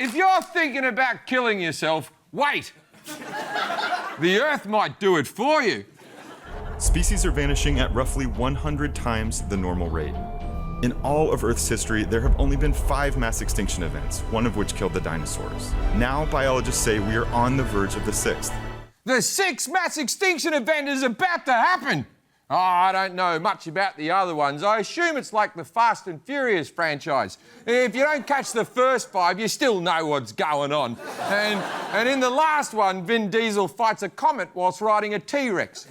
if you're thinking about killing yourself, wait. The Earth might do it for you. Species are vanishing at roughly 100 times the normal rate. In all of Earth's history, there have only been 5 mass extinction events, one of which killed the dinosaurs. Now, biologists say we are on the verge of the 6th. The 6th mass extinction event is about to happen. Oh, I don't know much about the other ones. I assume it's like the Fast and Furious franchise. If you don't catch the first 5, you still know what's going on. And in the last one, Vin Diesel fights a comet whilst riding a T-Rex.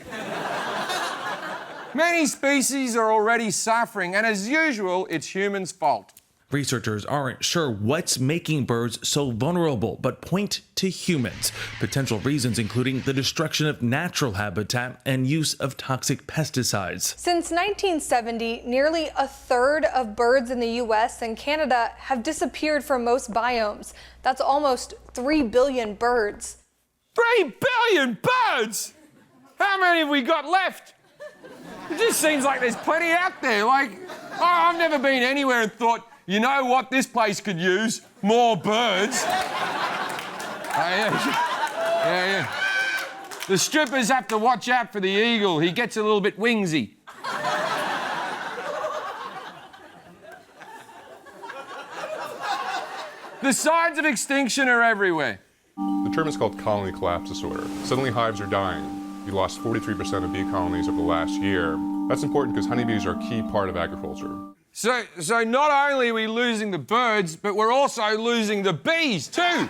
Many species are already suffering, and as usual, it's humans' fault. Researchers aren't sure what's making birds so vulnerable, but point to humans. Potential reasons including the destruction of natural habitat and use of toxic pesticides. Since 1970, nearly a third of birds in the U.S. and Canada have disappeared from most biomes. That's almost 3 billion birds. 3 billion birds? How many have we got left? It just seems like there's plenty out there. I've never been anywhere and thought, you know what this place could use? More birds. Yeah. The strippers have to watch out for the eagle. He gets a little bit wingsy. The signs of extinction are everywhere. The term is called colony collapse disorder. Suddenly hives are dying. We lost 43% of bee colonies over the last year. That's important because honeybees are a key part of agriculture. So not only are we losing the birds, but we're also losing the bees too.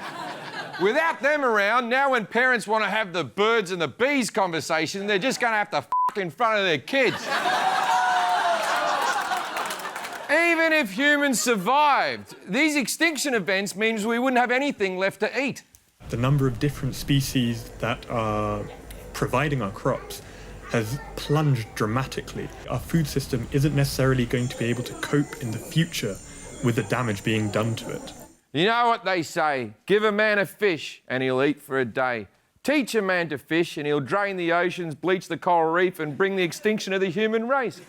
Without them around, now when parents want to have the birds and the bees conversation, they're just going to have to in front of their kids. Even if humans survived, these extinction events means we wouldn't have anything left to eat. The number of different species that are providing our crops has plunged dramatically. Our food system isn't necessarily going to be able to cope in the future with the damage being done to it. You know what they say, give a man a fish and he'll eat for a day. Teach a man to fish and he'll drain the oceans, bleach the coral reef and bring the extinction of the human race.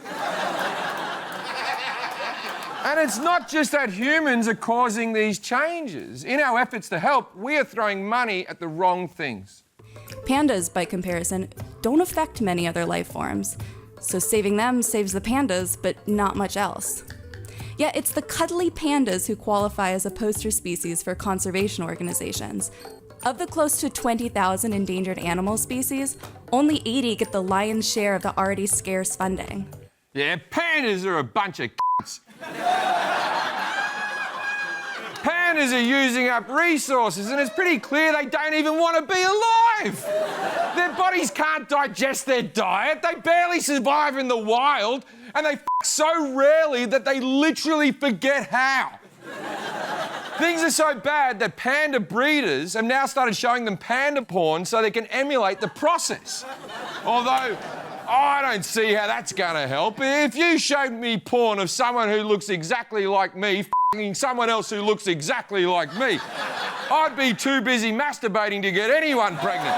And it's not just that humans are causing these changes. In our efforts to help, we are throwing money at the wrong things. Pandas, by comparison, don't affect many other life forms. So saving them saves the pandas, but not much else. Yet it's the cuddly pandas who qualify as a poster species for conservation organizations. Of the close to 20,000 endangered animal species, only 80 get the lion's share of the already scarce funding. Yeah, pandas are a bunch of Pandas are using up resources, and it's pretty clear they don't even want to be alive. Their bodies can't digest their diet, they barely survive in the wild, and they so rarely that they literally forget how. Things are so bad that panda breeders have now started showing them panda porn so they can emulate the process. Although, I don't see how that's going to help. If you showed me porn of someone who looks exactly like me f***ing someone else who looks exactly like me, I'd be too busy masturbating to get anyone pregnant.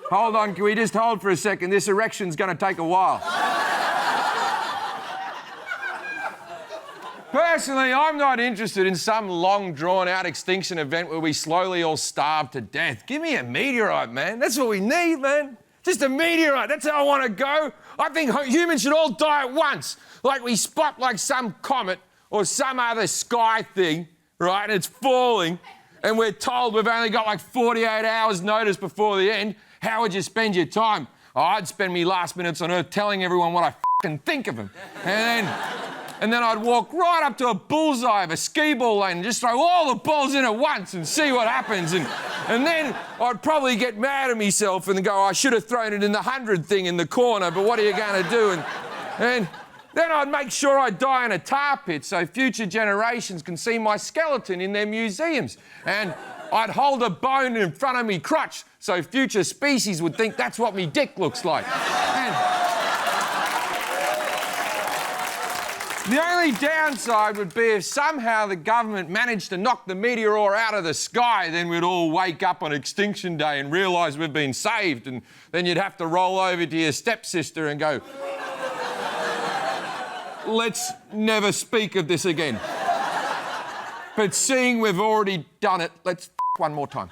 Hold on, can we just hold for a second? This erection's going to take a while. Personally, I'm not interested in some long, drawn-out extinction event where we slowly all starve to death. Give me a meteorite, man. That's what we need, man. Just a meteorite. That's how I want to go. I think humans should all die at once. Like we spot like some comet or some other sky thing, right, and it's falling, and we're told we've only got like 48 hours notice before the end. How would you spend your time? Oh, I'd spend me last minutes on Earth telling everyone what I f***ing think of them. And then I'd walk right up to a bullseye of a skee ball lane and just throw all the balls in at once and see what happens. And then I'd probably get mad at myself and go, I should have thrown it in the 100 thing in the corner, but what are you going to do? And then I'd make sure I die in a tar pit so future generations can see my skeleton in their museums. And I'd hold a bone in front of me crotch so future species would think that's what me dick looks like. The only downside would be if somehow the government managed to knock the meteor out of the sky, then we'd all wake up on Extinction Day and realise we've been saved, and then you'd have to roll over to your stepsister and go, let's never speak of this again. But seeing we've already done it, let's one more time.